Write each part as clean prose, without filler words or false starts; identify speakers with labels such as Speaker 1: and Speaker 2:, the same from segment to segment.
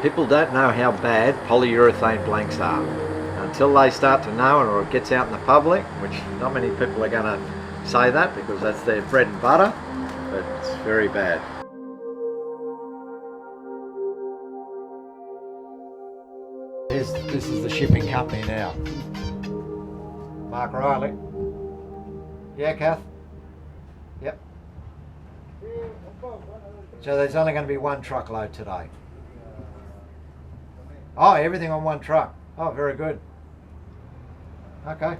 Speaker 1: People don't know how bad polyurethane blanks are. Until they start to know it or it gets out in the public, which not many people are going to say that because that's their bread and butter, but it's very bad. This is the shipping company now. Mark Riley. Yeah, Kath? Yep. So there's only going to be one truckload today. Oh, everything on one truck. Oh, very good. Okay.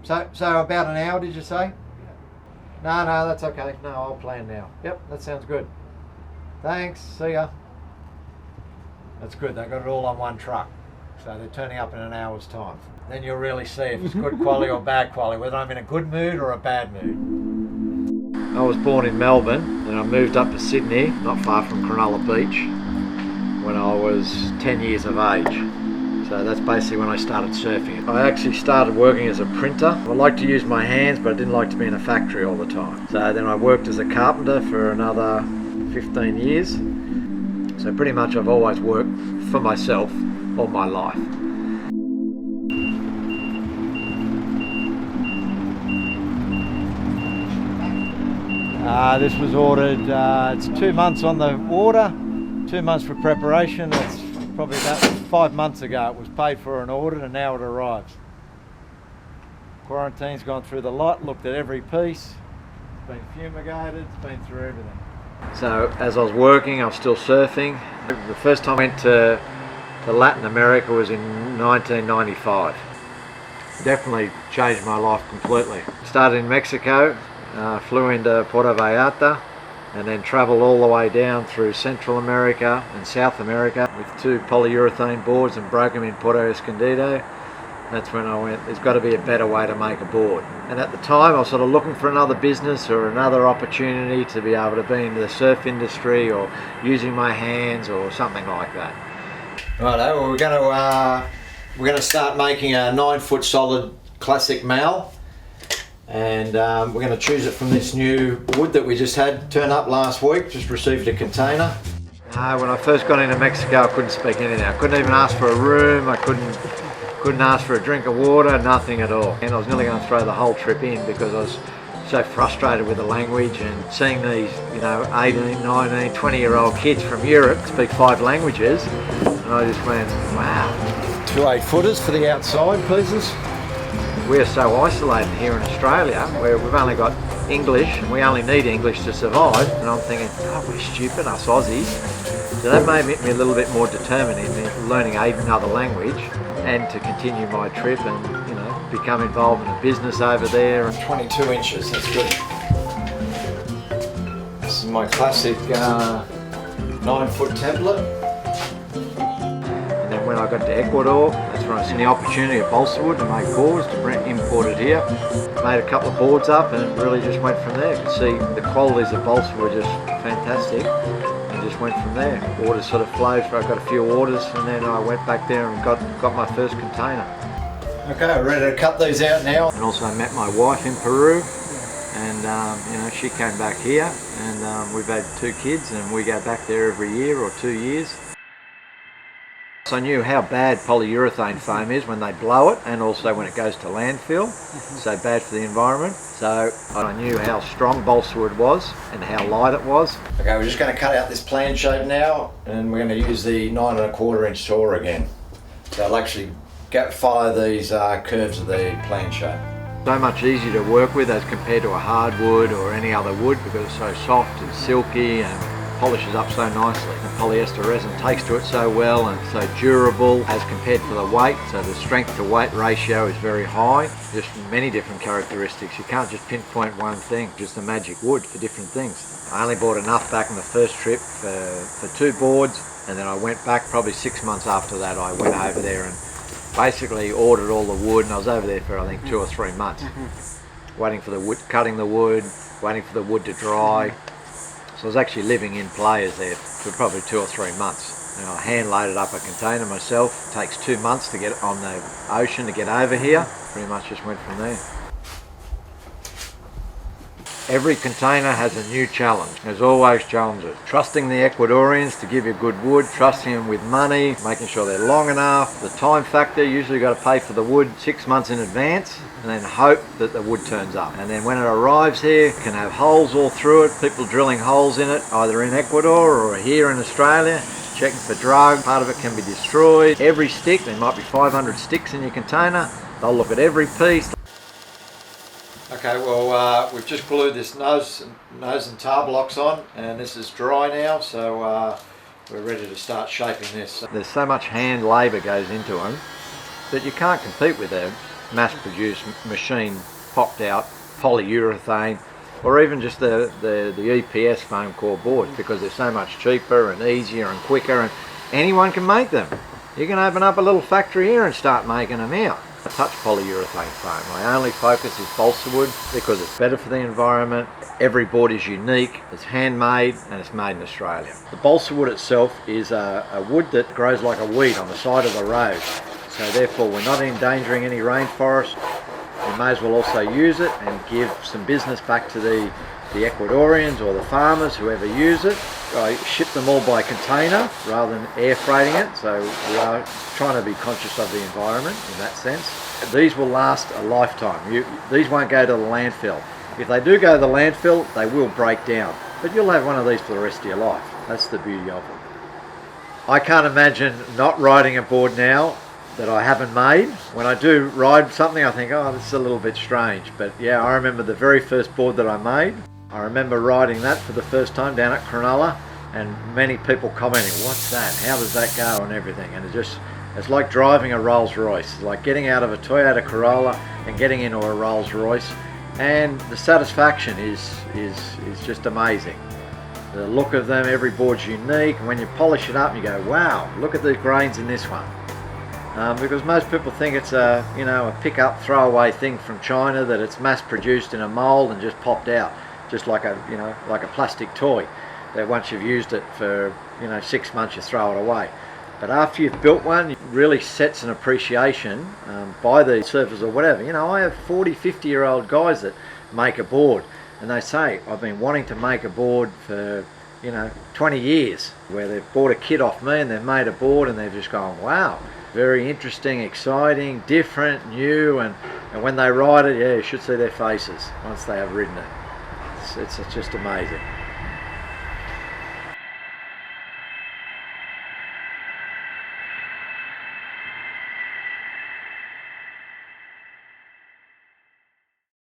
Speaker 1: So about an hour, did you say? No, that's okay. No, I'll plan now. Yep, that sounds good. Thanks. See ya. That's good. They got it all on one truck. So they're turning up in an hour's time. Then you'll really see if it's good quality or bad quality, whether I'm in a good mood or a bad mood. I was born in Melbourne, then I moved up to Sydney, not far from Cronulla Beach, when I was 10 years of age. So that's basically when I started surfing. I actually started working as a printer. I liked to use my hands, but I didn't like to be in a factory all the time. So then I worked as a carpenter for another 15 years. So pretty much I've always worked for myself all my life. This was ordered, it's 2 months on the water, 2 months for preparation. It's probably about 5 months ago it was paid for and ordered, and now it arrives. Quarantine's gone through the lot, looked at every piece, it's been fumigated, it's been through everything. So as I was working, I was still surfing. The first time I went to Latin America was in 1995. Definitely changed my life completely. Started in Mexico, flew into Puerto Vallarta, and then travelled all the way down through Central America and South America with 2 polyurethane boards and broke them in Puerto Escondido. That's when I went, there's got to be a better way to make a board. And at the time I was sort of looking for another business or another opportunity to be able to be in the surf industry or using my hands or something like that. Righto, well, we're going to start making a 9-foot solid classic mal. And we're going to choose it from this new wood that we just had turn up last week. Just received a container. When I first got into Mexico, I couldn't speak anything. I couldn't even ask for a room. I couldn't ask for a drink of water, nothing at all. And I was nearly going to throw the whole trip in because I was so frustrated with the language and seeing these, 18, 19, 20-year-old kids from Europe speak 5 languages. And I just went, wow. 2 8-footers for the outside pieces. We're so isolated here in Australia where we've only got English and we only need English to survive, and I'm thinking, oh, we're stupid, us Aussies. So that made me a little bit more determined in learning another language and to continue my trip and become involved in a business over there. 22 inches, that's good. This is my classic 9-foot template. And then when I got to Ecuador, that's when I seen the opportunity at Balsawood to make boards, to import it here. Made a couple of boards up and it really just went from there. You can see the qualities of Balsawood were just fantastic. And just went from there. Orders sort of flowed. I got a few orders and then I went back there and got my first container. Okay, we're ready to cut these out now. And also I met my wife in Peru. And she came back here and we've had 2 kids and we go back there every year or 2 years. So I knew how bad polyurethane foam is when they blow it and also when it goes to landfill, so bad for the environment. So I knew how strong balsawood was and how light it was. Okay, we're just going to cut out this plan shape now and we're going to use the 9 1/4 inch saw again. So I'll actually follow these curves of the plan shape. So much easier to work with as compared to a hardwood or any other wood because it's so soft and silky and polishes up so nicely. The polyester resin takes to it so well and so durable as compared to the weight, so the strength to weight ratio is very high. Just many different characteristics. You can't just pinpoint one thing, just the magic wood for different things. I only bought enough back on the first trip for 2 boards, and then I went back probably 6 months after that. I went over there and basically ordered all the wood, and I was over there for I think 2 or 3 months, waiting for the wood, cutting the wood, waiting for the wood to dry. So I was actually living in players there for probably 2 or 3 months. And I hand loaded up a container myself. It takes 2 months to get on the ocean to get over here. Pretty much just went from there. Every container has a new challenge. There's always challenges. Trusting the Ecuadorians to give you good wood, trusting them with money, making sure they're long enough. The time factor, usually you've got to pay for the wood 6 months in advance and then hope that the wood turns up. And then when it arrives here, it can have holes all through it, people drilling holes in it, either in Ecuador or here in Australia, checking for drug. Part of it can be destroyed. Every stick, there might be 500 sticks in your container. They'll look at every piece. Okay, well, we've just glued this nose and tar blocks on, and this is dry now, so we're ready to start shaping this. There's so much hand labour goes into them that you can't compete with a mass-produced machine popped out polyurethane, or even just the EPS foam core boards, because they're so much cheaper and easier and quicker, and anyone can make them. You can open up a little factory here and start making them out. I touch polyurethane foam. My only focus is balsawood because it's better for the environment. Every board is unique, it's handmade, and it's made in Australia. The balsawood itself is a wood that grows like a weed on the side of the road. So therefore we're not endangering any rainforest. We may as well also use it and give some business back to the Ecuadorians or the farmers, whoever use it. I ship them all by container rather than air freighting it, so we are trying to be conscious of the environment in that sense. These will last a lifetime. These won't go to the landfill. If they do go to the landfill, they will break down, but you'll have one of these for the rest of your life. That's the beauty of them. I can't imagine not riding a board now that I haven't made. When I do ride something, I think, oh, this is a little bit strange, but yeah, I remember the very first board that I made. I remember riding that for the first time down at Cronulla, and many people commenting, what's that, how does that go, and everything. And it's like driving a Rolls Royce. It's like getting out of a Toyota Corolla and getting into a Rolls Royce, and the satisfaction is just amazing. The look of them, every board's unique, and when you polish it up you go, wow, look at the grains in this one. Because most people think it's a pick-up throwaway thing from China, that it's mass produced in a mold and just popped out, just like a plastic toy, that once you've used it for 6 months you throw it away. But after you've built one, it really sets an appreciation by the surfers or whatever. I have 40-50-year-old guys that make a board, and they say, I've been wanting to make a board for 20 years, where they've bought a kit off me and they've made a board and they've just gone, wow, very interesting, exciting, different, new, and when they ride it, yeah, you should see their faces once they have ridden it. It's just amazing.